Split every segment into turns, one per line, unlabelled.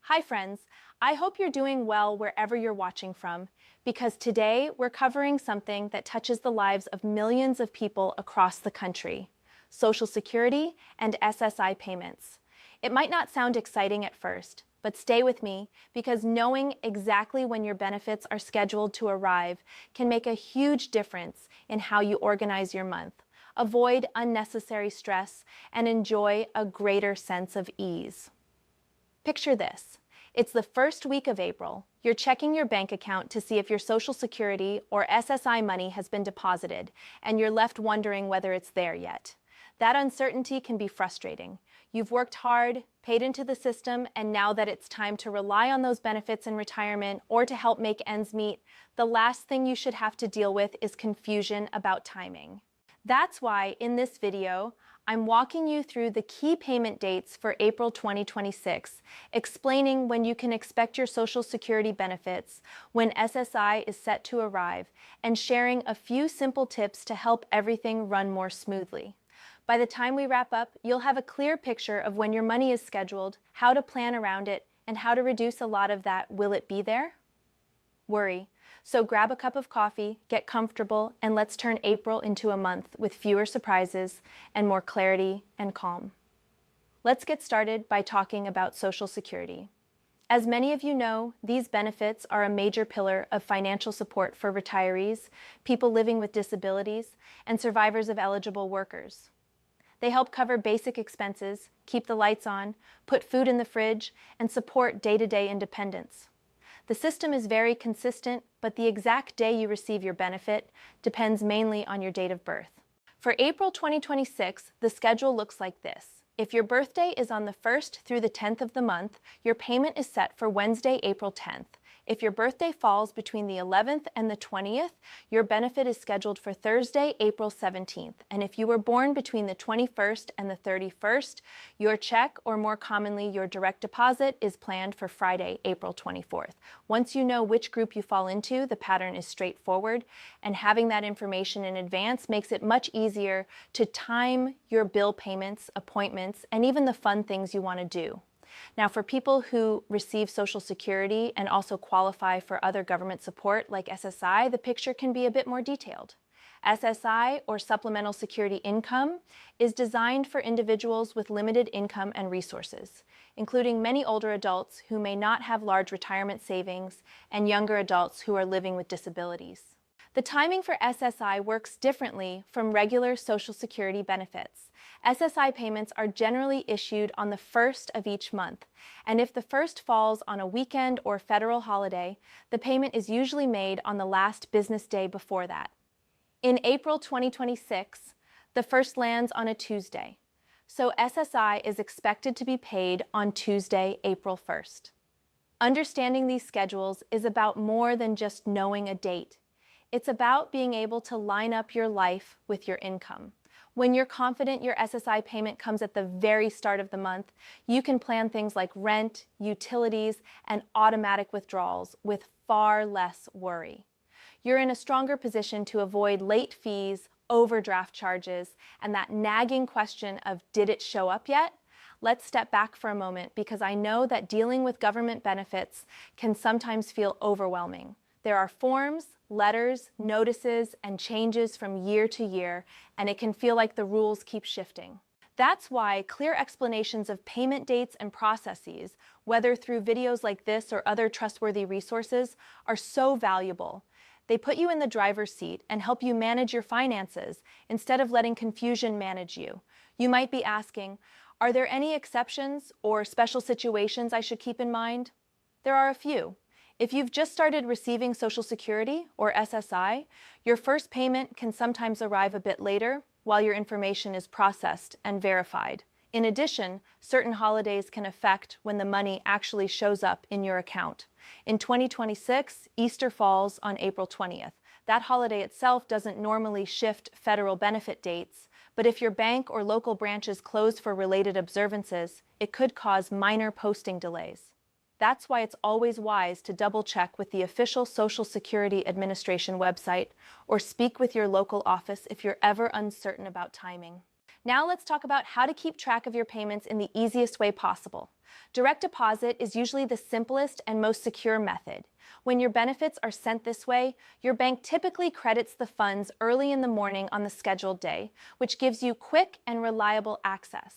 Hi friends, I hope you're doing well wherever you're watching from, because today we're covering something that touches the lives of millions of people across the country: Social Security and SSI payments. It might not sound exciting at first, but stay with me, because knowing exactly when your benefits are scheduled to arrive can make a huge difference in how you organize your month, avoid unnecessary stress, and enjoy a greater sense of ease. Picture this. It's the first week of April. You're checking your bank account to see if your Social Security or SSI money has been deposited, and you're left wondering whether it's there yet. That uncertainty can be frustrating. You've worked hard, paid into the system, and now that it's time to rely on those benefits in retirement or to help make ends meet, the last thing you should have to deal with is confusion about timing. That's why in this video, I'm walking you through the key payment dates for April 2026, explaining when you can expect your Social Security benefits, when SSI is set to arrive, and sharing a few simple tips to help everything run more smoothly. By the time we wrap up, you'll have a clear picture of when your money is scheduled, how to plan around it, and how to reduce a lot of that "will it be there?" worry. So grab a cup of coffee, get comfortable, and let's turn April into a month with fewer surprises and more clarity and calm. Let's get started by talking about Social Security. As many of you know, these benefits are a major pillar of financial support for retirees, people living with disabilities, and survivors of eligible workers. They help cover basic expenses, keep the lights on, put food in the fridge, and support day-to-day independence. The system is very consistent, but the exact day you receive your benefit depends mainly on your date of birth. For April 2026, the schedule looks like this. If your birthday is on the 1st through the 10th of the month, your payment is set for Wednesday, April 10th. If your birthday falls between the 11th and the 20th, your benefit is scheduled for Thursday, April 17th. And if you were born between the 21st and the 31st, your check, or more commonly your direct deposit, is planned for Friday, April 24th. Once you know which group you fall into, the pattern is straightforward, and having that information in advance makes it much easier to time your bill payments, appointments, and even the fun things you want to do. Now, for people who receive Social Security and also qualify for other government support like SSI, the picture can be a bit more detailed. SSI, or Supplemental Security Income, is designed for individuals with limited income and resources, including many older adults who may not have large retirement savings and younger adults who are living with disabilities. The timing for SSI works differently from regular Social Security benefits. SSI payments are generally issued on the 1st of each month, and if the 1st falls on a weekend or federal holiday, the payment is usually made on the last business day before that. In April 2026, the 1st lands on a Tuesday, so SSI is expected to be paid on Tuesday, April 1st. Understanding these schedules is about more than just knowing a date. It's about being able to line up your life with your income. When you're confident your SSI payment comes at the very start of the month, you can plan things like rent, utilities, and automatic withdrawals with far less worry. You're in a stronger position to avoid late fees, overdraft charges, and that nagging question of "did it show up yet?" Let's step back for a moment, because I know that dealing with government benefits can sometimes feel overwhelming. There are forms, letters, notices, and changes from year to year, and it can feel like the rules keep shifting. That's why clear explanations of payment dates and processes, whether through videos like this or other trustworthy resources, are so valuable. They put you in the driver's seat and help you manage your finances instead of letting confusion manage you. You might be asking, are there any exceptions or special situations I should keep in mind? There are a few. If you've just started receiving Social Security or SSI, your first payment can sometimes arrive a bit later while your information is processed and verified. In addition, certain holidays can affect when the money actually shows up in your account. In 2026, Easter falls on April 20th. That holiday itself doesn't normally shift federal benefit dates, but if your bank or local branches close for related observances, it could cause minor posting delays. That's why it's always wise to double-check with the official Social Security Administration website or speak with your local office if you're ever uncertain about timing. Now let's talk about how to keep track of your payments in the easiest way possible. Direct deposit is usually the simplest and most secure method. When your benefits are sent this way, your bank typically credits the funds early in the morning on the scheduled day, which gives you quick and reliable access.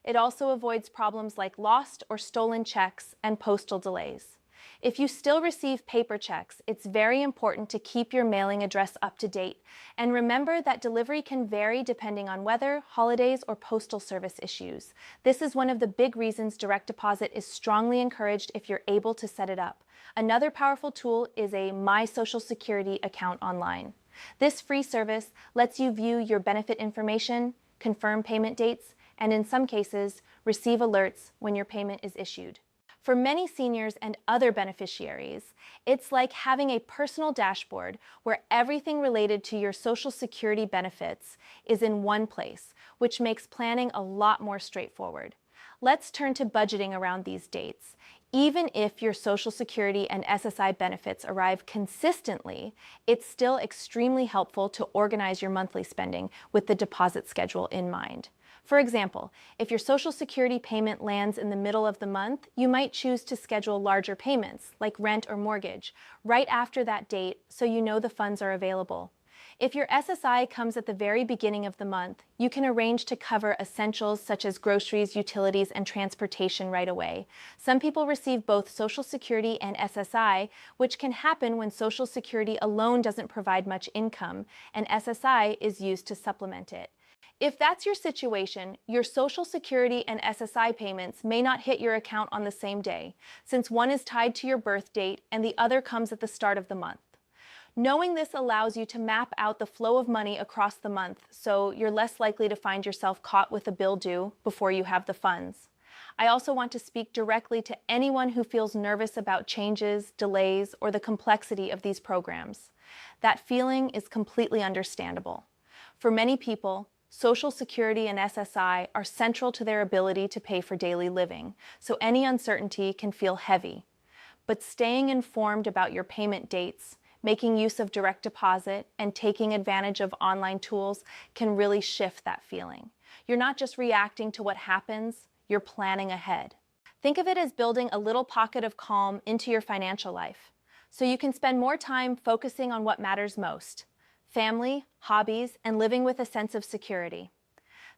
It also avoids problems like lost or stolen checks and postal delays. If you still receive paper checks, it's very important to keep your mailing address up to date. And remember that delivery can vary depending on weather, holidays, or postal service issues. This is one of the big reasons direct deposit is strongly encouraged if you're able to set it up. Another powerful tool is a My Social Security account online. This free service lets you view your benefit information, confirm payment dates, and in some cases, receive alerts when your payment is issued. For many seniors and other beneficiaries, it's like having a personal dashboard where everything related to your Social Security benefits is in one place, which makes planning a lot more straightforward. Let's turn to budgeting around these dates. Even if your Social Security and SSI benefits arrive consistently, it's still extremely helpful to organize your monthly spending with the deposit schedule in mind. For example, if your Social Security payment lands in the middle of the month, you might choose to schedule larger payments, like rent or mortgage, right after that date so you know the funds are available. If your SSI comes at the very beginning of the month, you can arrange to cover essentials such as groceries, utilities, and transportation right away. Some people receive both Social Security and SSI, which can happen when Social Security alone doesn't provide much income, and SSI is used to supplement it. If that's your situation, your Social Security and SSI payments may not hit your account on the same day, since one is tied to your birth date and the other comes at the start of the month. Knowing this allows you to map out the flow of money across the month, so you're less likely to find yourself caught with a bill due before you have the funds. I also want to speak directly to anyone who feels nervous about changes, delays, or the complexity of these programs. That feeling is completely understandable. For many people, Social Security and SSI are central to their ability to pay for daily living, so any uncertainty can feel heavy. But staying informed about your payment dates, making use of direct deposit, and taking advantage of online tools can really shift that feeling. You're not just reacting to what happens, you're planning ahead. Think of it as building a little pocket of calm into your financial life, so you can spend more time focusing on what matters most: family, hobbies, and living with a sense of security.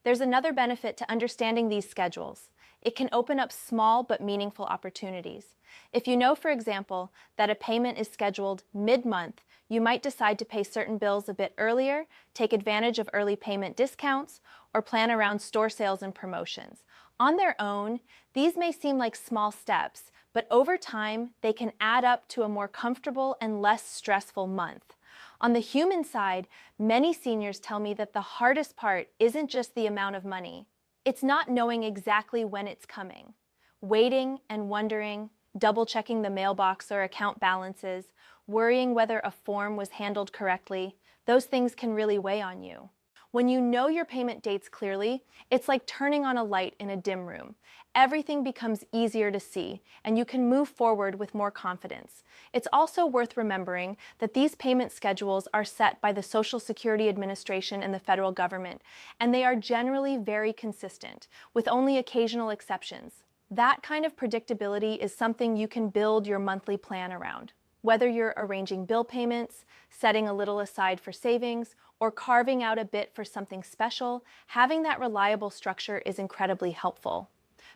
There's another benefit to understanding these schedules. It can open up small but meaningful opportunities. If you know, for example, that a payment is scheduled mid-month, you might decide to pay certain bills a bit earlier, take advantage of early payment discounts, or plan around store sales and promotions. On their own, these may seem like small steps, but over time, they can add up to a more comfortable and less stressful month. On the human side, many seniors tell me that the hardest part isn't just the amount of money. It's not knowing exactly when it's coming. Waiting and wondering, double-checking the mailbox or account balances, worrying whether a form was handled correctly, those things can really weigh on you. When you know your payment dates clearly, it's like turning on a light in a dim room. Everything becomes easier to see, and you can move forward with more confidence. It's also worth remembering that these payment schedules are set by the Social Security Administration and the federal government, and they are generally very consistent, with only occasional exceptions. That kind of predictability is something you can build your monthly plan around. Whether you're arranging bill payments, setting a little aside for savings, or carving out a bit for something special, having that reliable structure is incredibly helpful.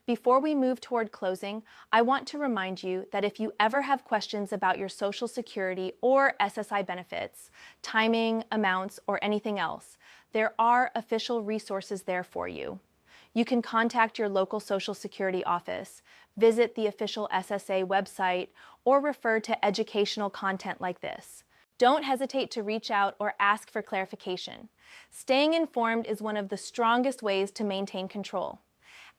Before we move toward closing, I want to remind you that if you ever have questions about your Social Security or SSI benefits, timing, amounts, or anything else, there are official resources there for you. You can contact your local Social Security office, visit the official SSA website, or refer to educational content like this. Don't hesitate to reach out or ask for clarification. Staying informed is one of the strongest ways to maintain control.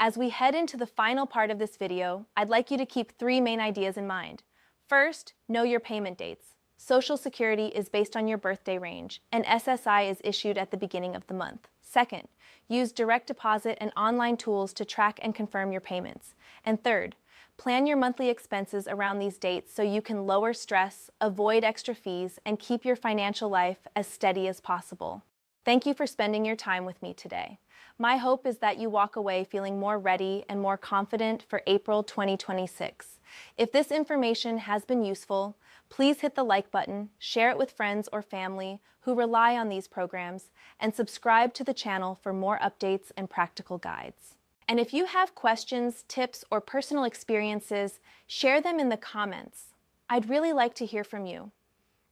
As we head into the final part of this video, I'd like you to keep 3 main ideas in mind. First, know your payment dates. Social Security is based on your birthday range, and SSI is issued at the beginning of the month. Second, use direct deposit and online tools to track and confirm your payments. And third, plan your monthly expenses around these dates so you can lower stress, avoid extra fees, and keep your financial life as steady as possible. Thank you for spending your time with me today. My hope is that you walk away feeling more ready and more confident for April 2026. If this information has been useful, please hit the like button, share it with friends or family who rely on these programs, and subscribe to the channel for more updates and practical guides. And if you have questions, tips, or personal experiences, share them in the comments. I'd really like to hear from you.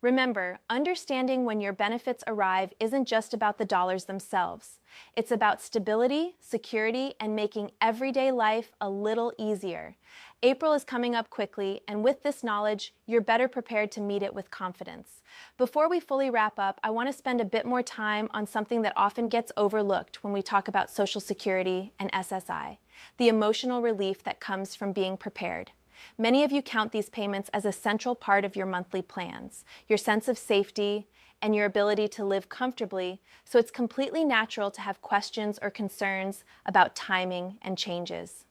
Remember, understanding when your benefits arrive isn't just about the dollars themselves. It's about stability, security, and making everyday life a little easier. April is coming up quickly, and with this knowledge, you're better prepared to meet it with confidence. Before we fully wrap up, I want to spend a bit more time on something that often gets overlooked when we talk about Social Security and SSI, the emotional relief that comes from being prepared. Many of you count these payments as a central part of your monthly plans, your sense of safety, and your ability to live comfortably, so it's completely natural to have questions or concerns about timing and changes.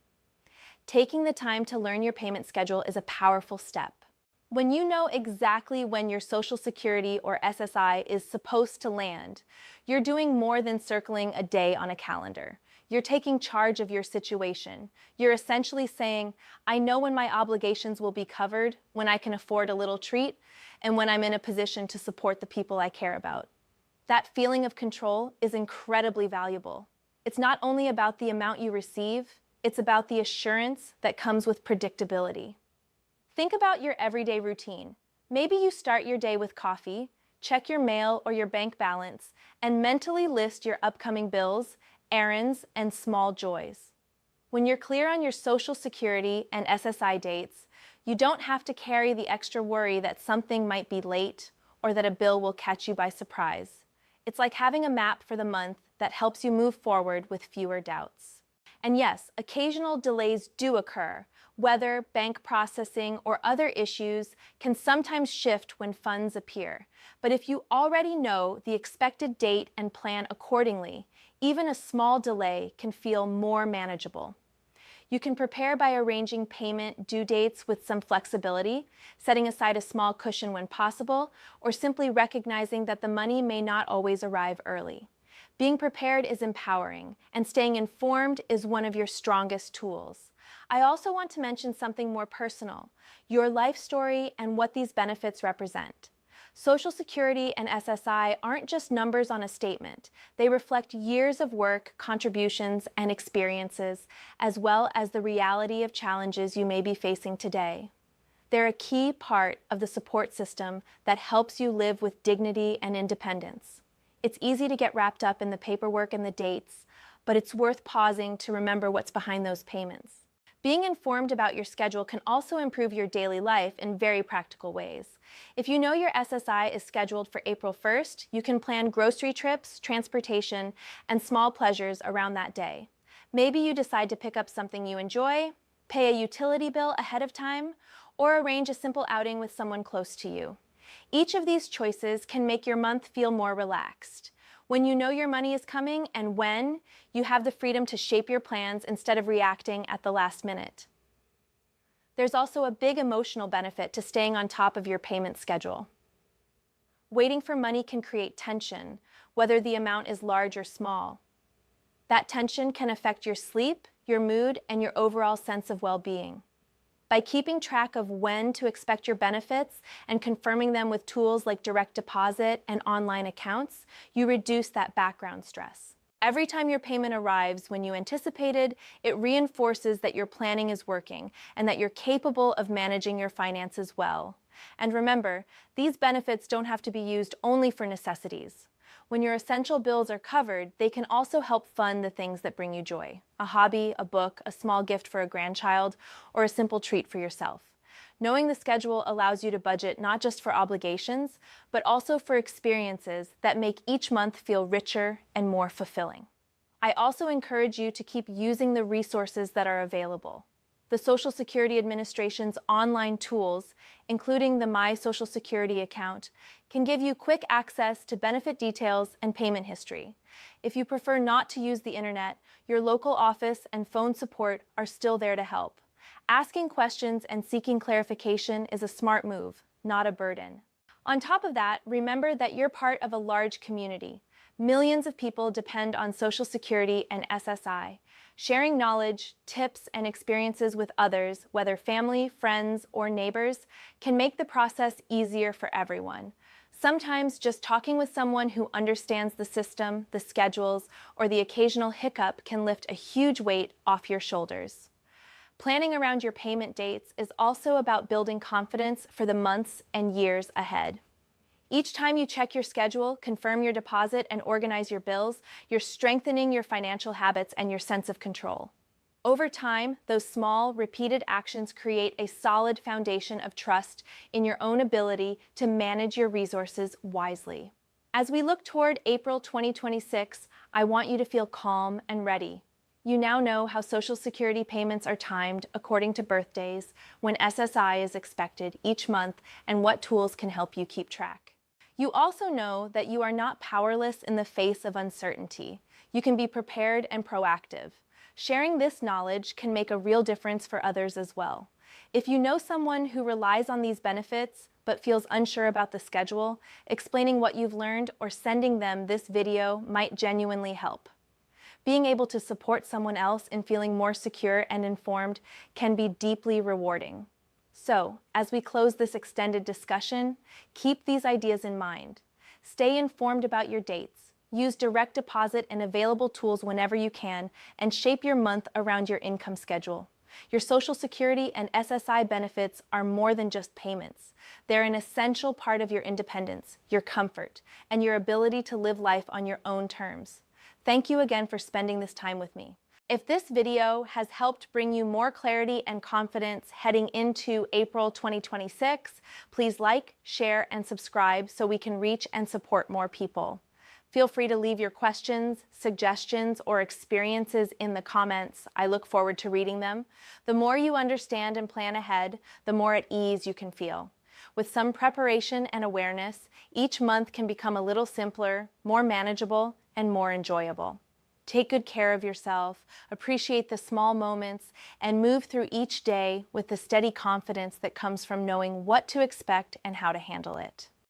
Taking the time to learn your payment schedule is a powerful step. When you know exactly when your Social Security or SSI is supposed to land, you're doing more than circling a day on a calendar. You're taking charge of your situation. You're essentially saying, I know when my obligations will be covered, when I can afford a little treat, and when I'm in a position to support the people I care about. That feeling of control is incredibly valuable. It's not only about the amount you receive, it's about the assurance that comes with predictability. Think about your everyday routine. Maybe you start your day with coffee, check your mail or your bank balance, and mentally list your upcoming bills, errands, and small joys. When you're clear on your Social Security and SSI dates, you don't have to carry the extra worry that something might be late or that a bill will catch you by surprise. It's like having a map for the month that helps you move forward with fewer doubts. And yes, occasional delays do occur. Weather, bank processing, or other issues can sometimes shift when funds appear. But if you already know the expected date and plan accordingly, even a small delay can feel more manageable. You can prepare by arranging payment due dates with some flexibility, setting aside a small cushion when possible, or simply recognizing that the money may not always arrive early. Being prepared is empowering, and staying informed is one of your strongest tools. I also want to mention something more personal, your life story and what these benefits represent. Social Security and SSI aren't just numbers on a statement. They reflect years of work, contributions, and experiences, as well as the reality of challenges you may be facing today. They're a key part of the support system that helps you live with dignity and independence. It's easy to get wrapped up in the paperwork and the dates, but it's worth pausing to remember what's behind those payments. Being informed about your schedule can also improve your daily life in very practical ways. If you know your SSI is scheduled for April 1st, you can plan grocery trips, transportation, and small pleasures around that day. Maybe you decide to pick up something you enjoy, pay a utility bill ahead of time, or arrange a simple outing with someone close to you. Each of these choices can make your month feel more relaxed. When you know your money is coming and when, you have the freedom to shape your plans instead of reacting at the last minute. There's also a big emotional benefit to staying on top of your payment schedule. Waiting for money can create tension, whether the amount is large or small. That tension can affect your sleep, your mood, and your overall sense of well-being. By keeping track of when to expect your benefits and confirming them with tools like direct deposit and online accounts, you reduce that background stress. Every time your payment arrives when you anticipated, it reinforces that your planning is working and that you're capable of managing your finances well. And remember, these benefits don't have to be used only for necessities. When your essential bills are covered, they can also help fund the things that bring you joy. A hobby, a book, a small gift for a grandchild, or a simple treat for yourself. Knowing the schedule allows you to budget not just for obligations, but also for experiences that make each month feel richer and more fulfilling. I also encourage you to keep using the resources that are available. The Social Security Administration's online tools, including the My Social Security account, can give you quick access to benefit details and payment history. If you prefer not to use the internet, your local office and phone support are still there to help. Asking questions and seeking clarification is a smart move, not a burden. On top of that, remember that you're part of a large community. Millions of people depend on Social Security and SSI. Sharing knowledge, tips, and experiences with others, whether family, friends, or neighbors, can make the process easier for everyone. Sometimes just talking with someone who understands the system, the schedules, or the occasional hiccup can lift a huge weight off your shoulders. Planning around your payment dates is also about building confidence for the months and years ahead. Each time you check your schedule, confirm your deposit, and organize your bills, you're strengthening your financial habits and your sense of control. Over time, those small, repeated actions create a solid foundation of trust in your own ability to manage your resources wisely. As we look toward April 2026, I want you to feel calm and ready. You now know how Social Security payments are timed according to birthdays, when SSI is expected each month, and what tools can help you keep track. You also know that you are not powerless in the face of uncertainty. You can be prepared and proactive. Sharing this knowledge can make a real difference for others as well. If you know someone who relies on these benefits but feels unsure about the schedule, explaining what you've learned or sending them this video might genuinely help. Being able to support someone else in feeling more secure and informed can be deeply rewarding. So, as we close this extended discussion, keep these ideas in mind. Stay informed about your dates. Use direct deposit and available tools whenever you can, and shape your month around your income schedule. Your Social Security and SSI benefits are more than just payments. They're an essential part of your independence, your comfort, and your ability to live life on your own terms. Thank you again for spending this time with me. If this video has helped bring you more clarity and confidence heading into April 2026, please like, share, and subscribe so we can reach and support more people. Feel free to leave your questions, suggestions, or experiences in the comments. I look forward to reading them. The more you understand and plan ahead, the more at ease you can feel. With some preparation and awareness, each month can become a little simpler, more manageable, and more enjoyable. Take good care of yourself, appreciate the small moments, and move through each day with the steady confidence that comes from knowing what to expect and how to handle it.